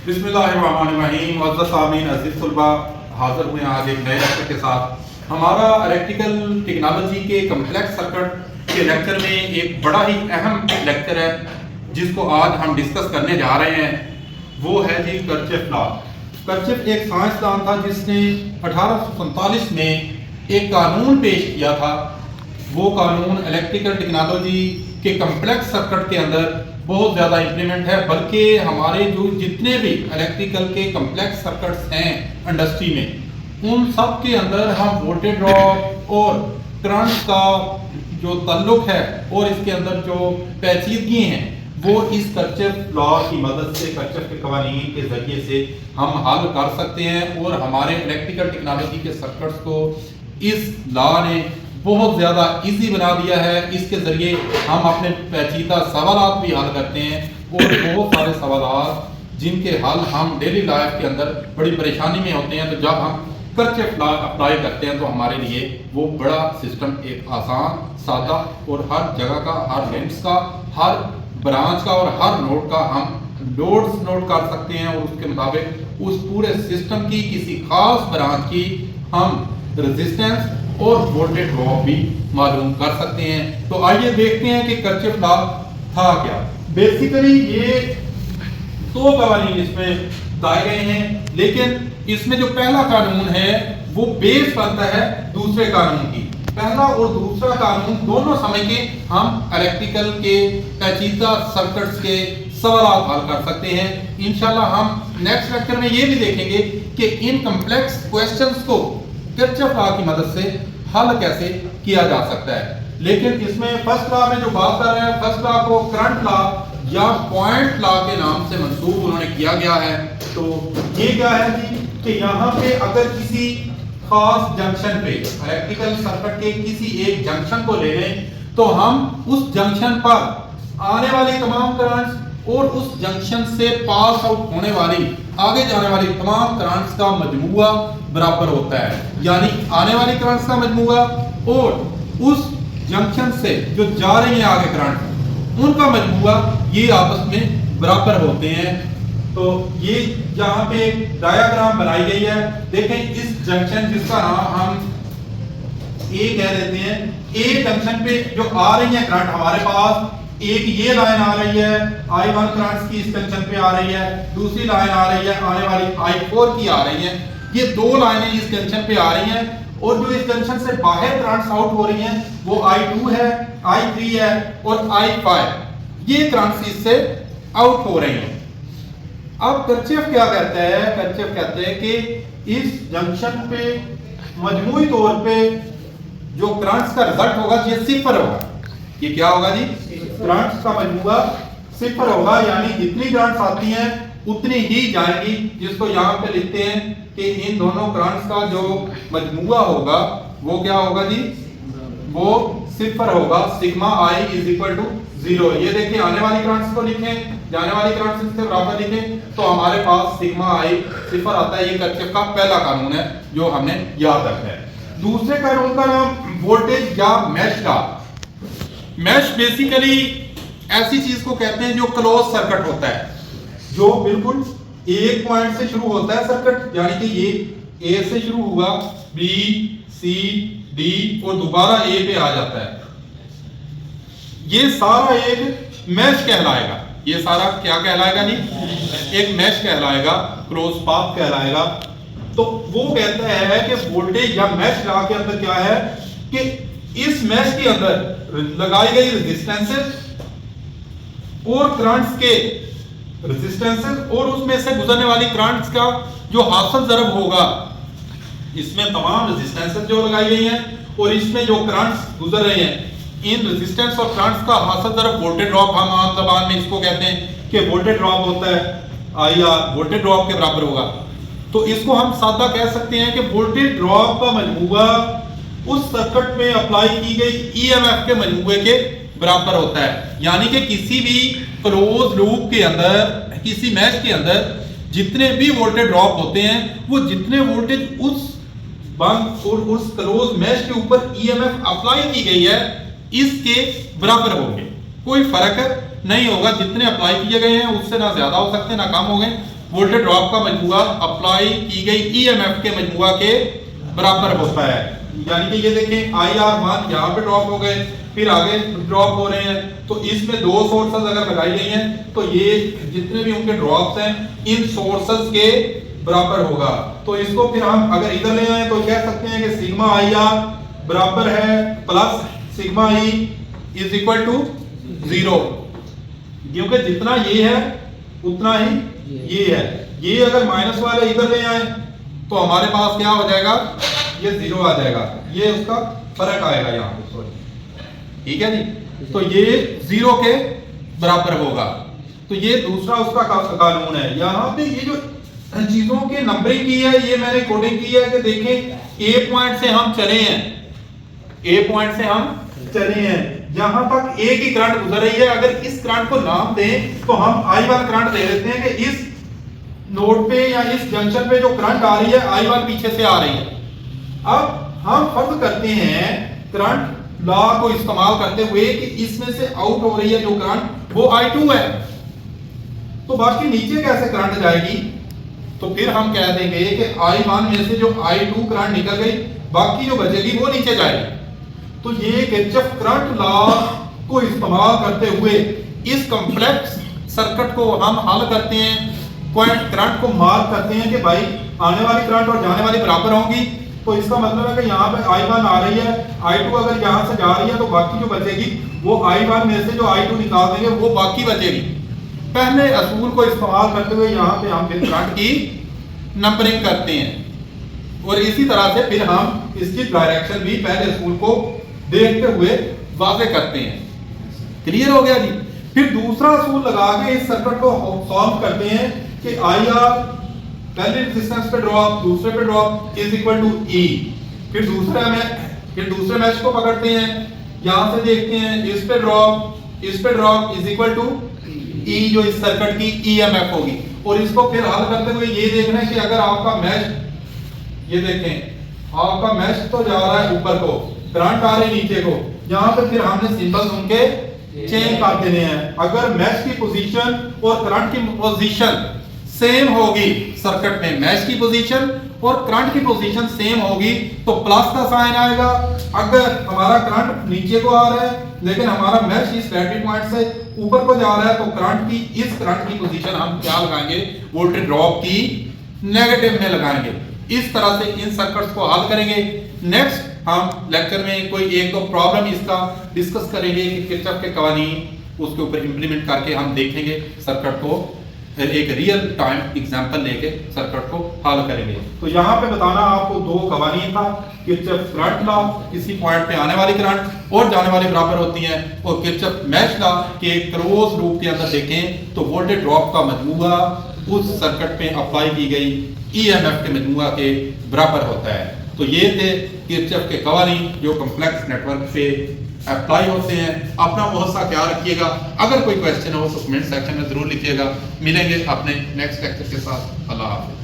बिस्मिल्लाहिर्रहमानिर्रहीम। मुअज़्ज़ज़ सामीन, अज़ीज़ तलबा, हाज़िर हुए आज एक नए लेक्चर के साथ। हमारा इलेक्ट्रिकल टेक्नोलॉजी के कम्प्लेक्स सर्किट के लेक्चर में एक बड़ा ही अहम लेक्चर है जिसको आज हम डिस्कस करने जा रहे हैं। वो है जी कर्चफ लॉ। कर्चफ एक साइंसदान था जिसने 1847 में एक कानून पेश किया था। वो कानून इलेक्ट्रिकल टेक्नोलॉजी के कम्प्लेक्स सर्किट के अंदर बहुत ज़्यादा इम्प्लीमेंट है, बल्कि हमारे जो जितने भी इलेक्ट्रिकल के कम्प्लेक्स सर्किट्स हैं इंडस्ट्री में, उन सब के अंदर हम वोल्टेज ड्रॉप और करंट का जो ताल्लुक है और इसके अंदर जो पेचीदगी हैं वो इस कर्चफ लॉ की मदद से, कर्चफ के कवानीन के ज़रिए से हम हल कर सकते हैं। और हमारे इलेक्ट्रिकल टेक्नोलॉजी के सर्किट्स को इस लॉ ने बहुत ज़्यादा इजी बना दिया है। इसके ज़रिए हम अपने पेचीदा सवालात भी हल करते हैं और बहुत सारे सवालात जिनके हल हम डेली लाइफ के अंदर बड़ी परेशानी में होते हैं, तो जब हम कर्चफ लॉ अप्लाई करते हैं तो हमारे लिए वो बड़ा सिस्टम एक आसान, सादा और हर जगह का, हर लेंस का, हर ब्रांच का और हर नोड का हम लोड्स नोट कर सकते हैं और उसके मुताबिक उस पूरे सिस्टम की किसी खास ब्रांच की हम रेजिस्टेंस और वोल्टेज ड्रॉप भी मालूम कर सकते हैं। तो आइए देखते हैं कि कर्चफ लॉ था क्या। बेसिकली ये दो कानून इसमें लाए गए हैं, लेकिन इसमें जो पहला कानून है वो बेस बनता है दूसरे कानून की। पहला और दूसरा कानून दोनों समय के हम इलेक्ट्रिकल के पेचीदा सर्किट्स के सवाल हल कर सकते हैं। इंशाल्लाह हम नेक्स्ट लेक्चर में ये भी देखेंगे कि इन कम्प्लेक्स क्वेश्चंस को कर्चफ लॉ की मदद से हल कैसे किया जा सकता है। लेकिन इसमें फर्स्ट लॉ में जो बात कर रहे हैं, फर्स्ट लॉ को करंट लॉ या पॉइंट लॉ के नाम से मंसूब उन्होंने किया गया है। तो ये क्या है जी कि यहाँ पे अगर किसी खास जंक्शन पे इलेक्ट्रिकल सर्किट के किसी एक जंक्शन को ले लें, तो हम उस जंक्शन पर आने वाली तमाम करंट्स और उस जंक्शन से पास आउट होने वाली, आगे जाने वाली तमाम करंट्स का मजमूआ बराबर होता है। यानी आने वाली करंट्स का मजमूआ और उस जंक्शन से जो जा रही है आगे करंट, उनका मजमूआ ये आपस में बराबर होते हैं। तो ये यहाँ पे एक डायग्राम बनाई गई है। देखें, इस जंक्शन जिसका नाम हम ए कह देते हैं, ए जंक्शन पे जो आ रही है करंट हमारे पास, एक ये लाइन आ रही है I1 करंट की इस जंक्शन पे आ रही है, दूसरी लाइन आ रही है आने वाली I4 की आ रही है। ये दो लाइनें इस जंक्शन पे आ रही हैं और जो इस जंक्शन से बाहर करंट्स आउट हो रही हैं वो I2 है, I3 है और I5, ये करंट्स इससे आउट हो रही हैं। अब कर्चफ क्या कहता है? कर्चफ कहते हैं कि इस जंक्शन पे मजमूई तौर पे जो करंट्स का रिजल्ट होगा ये सिफर होगा। ये क्या होगा जी? करंट्स का मजमूआ सिफर होगा, यानी जितनी करंट्स आती हैं उतनी ही जाएंगी, जिसको यहाँ पे लिखते हैं कि इन दोनों करंट्स का जो मजमूआ होगा वो क्या होगा जी? वो सिफर होगा। Sigma I is equal to 0। ये देखिए, आने वाली करंट्स को लिखें, जाने वाली करंट्स से बराबर लिखें, तो हमारे पास सिग्मा I सिफर आता है। ये कर्चफ का पहला कानून है जो हमने याद रखना है। दूसरे कानून का नाम वोल्टेज या मेश लॉ। मेश बेसिकली ऐसी चीज को कहते हैं जो क्लोज सर्किट होता है, जो बिल्कुल एक पॉइंट से शुरू होता है सर्किट, यानी कि ये ए से शुरू हुआ, बी सी डी और दोबारा ए पे आ जाता है। ये सारा एक मैश कहलाएगा। ये सारा क्या कहलाएगा जी? एक मैश कहलाएगा, क्लोज पाथ कहलाएगा। तो वो कहता है कि वोल्टेज या मैश लॉ के अंदर क्या है कि इस मैश के अंदर लगाई गई रेजिस्टेंसेस और करंट्स के रेजिस्टेंसेस और उसमें से गुजरने वाली करंट्स का जो हासिल ज़रब होगा, इसमें तमाम रेजिस्टेंसेस जो लगाई गई हैं और इसमें जो करंट्स गुजर रहे हैं, इन रेजिस्टेंस और करंट्स का हासिल ज़रब वोल्टेज ड्रॉप, हम आम ज़बान में इसको कहते हैं कि वोल्टेज ड्रॉप होता है IR, वोल्टेज ड्रॉप के बराबर होगा। तो इसको हम सादा कह सकते हैं कि वोल्टेज ड्रॉप का मजमूआ उस सर्किट में अप्लाई की गई EMF के मजमूए के बराबर होता है। यानी कि किसी भी क्लोज लूप के अंदर, किसी मैश के अंदर जितने भी वोल्टेज ड्रॉप होते हैं, वो जितने वोल्टेज उस बंद और उस क्लोज मैश के ऊपर EMF अप्लाई की गई है इसके बराबर होंगे। कोई फर्क नहीं होगा, जितने अप्लाई किए गए हैं उससे ना ज्यादा हो सकते ना कम हो गए, वोल्टेज ड्रॉप का मजमूआ अप्लाई की गई ईएमएफ के मजमूआ के बराबर होता है। यानी कि ये देखें IR1 यहाँ पे ड्रॉप हो गए, फिर आगे ड्रॉप हो रहे हैं, तो इसमें दो सोर्सेज अगर लगाई गई हैं तो ये जितने भी उनके ड्रॉप्स हैं इन सोर्सेज के बराबर होगा। तो इसको फिर हम अगर इधर ले आए तो कह सकते हैं कि सिग्मा IR बराबर है plus sigma E is equal to 0, क्योंकि जितना ये है उतना ही ये है। ये अगर माइनस वाले इधर ले आए तो हमारे पास क्या हो जाएगा, ये 0 आ जाएगा, ये उसका फर्क आएगा यहाँ पे, सॉरी, ठीक है जी। तो ये 0 के बराबर होगा। तो ये दूसरा उसका कानून है। यहाँ पे ये जो चीजों की नंबरिंग की है ये मैंने कोडिंग की है कि देखें ए पॉइंट से हम चले हैं, ए पॉइंट से हम चले हैं, यहां तक ए की करंट गुजर रही है। अगर इस करंट को नाम दें तो हम I1 करंट ले लेते हैं कि इस नोड पे या इस जंक्शन पे जो करंट आ रही है I1 पीछे से आ रही है। अब हम फर्ज करते हैं करंट लॉ को इस्तेमाल करते हुए कि इसमें से आउट हो रही है जो करंट वो I2 है, तो बाकी नीचे कैसे करंट जाएगी? तो फिर हम कह देंगे कि I1 में से जो I2 करंट निकल गई, बाकी जो बचेगी वो नीचे जाएगी। तो ये किरचॉफ करंट लॉ को इस्तेमाल करते हुए इस कॉम्प्लेक्स सर्किट को हम हल करते हैं, करंट को मार्क करते हैं कि भाई आने वाली करंट और जाने वाली बराबर होंगी। तो इसका मतलब है कि यहाँ पे I1 आ रही है, I2 अगर यहाँ से जा रही है तो बाकी जो बचेगी वो I1 में से जो I2 निकाल देंगे वो बाकी बचेगी। पहले असूल को इस्तेमाल करते हुए यहाँ पे हम फिर करंट की नंबरिंग करते हैं और इसी तरह से फिर हम इसकी डायरेक्शन भी पहले असूल को देखते हुए वाजे करते हैं। क्लियर हो गया जी। फिर दूसरा असूल लगा के इस सर्किट को सॉल्व करते हैं कि IR पहले रेजिस्टेंस पे ड्रॉप, दूसरे पे drop is equal to E। फिर दूसरे मैच को पकड़ते हैं, यहां से देखते हैं इस पे drop is equal to E जो इस सर्किट की EMF होगी। और इसको फिर हल करते हुए ये देखना है कि अगर आपका मैच, ये देखें आपका मैच तो जा रहा है ऊपर को, करंट आ रही नीचे को, यहाँ पे फिर हमने सिंबल्स उनके चेंज कर देने हैं। अगर मैच की पोजीशन और करंट की पोजीशन सेम होगी, सर्किट में मैच की पोजीशन और करंट की पोजीशन सेम होगी तो प्लस का साइन आएगा। अगर हमारा करंट नीचे को आ रहा है लेकिन हमारा मैच इस बैटरी पॉइंट से ऊपर को जा रहा है तो इस करंट की पोजीशन हम क्या लगाएंगे, वोल्टेज ड्रॉप की नेगेटिव में लगाएंगे। इस तरह से इन सर्किट्स को हल करेंगे। नेक्स्ट हम लेक्चर में कोई एक दो प्रॉब्लम इसका डिस्कस करेंगे कि किरचॉफ के कानून उसके ऊपर इंप्लीमेंट करके हम देखेंगे सर्किट को, एक रियल टाइम एग्जांपल लेके सर्किट को हल करेंगे। तो यहाँ पे बताना आपको दो कवानीन था, किरचॉफ करंट लॉ, किसी पॉइंट पे आने वाली करंट और जाने वाली बराबर होती है, और किरचॉफ मैच लॉ के क्लोज लूप के अंदर देखें तो वोल्टेज ड्रॉप का मजमूआ उस सर्किट पे अप्लाई की गई EMF के मजमूआ के बराबर होता है। तो ये थे किरचॉफ के कवानीन जो कॉम्प्लेक्स नेटवर्क पे अप्लाई होते हैं। अपना बहुत सा ख्याल रखिएगा। अगर कोई क्वेश्चन हो तो कमेंट सेक्शन में जरूर लिखिएगा। मिलेंगे अपने नेक्स्ट लेक्चर के साथ। अल्लाह हाफिज़।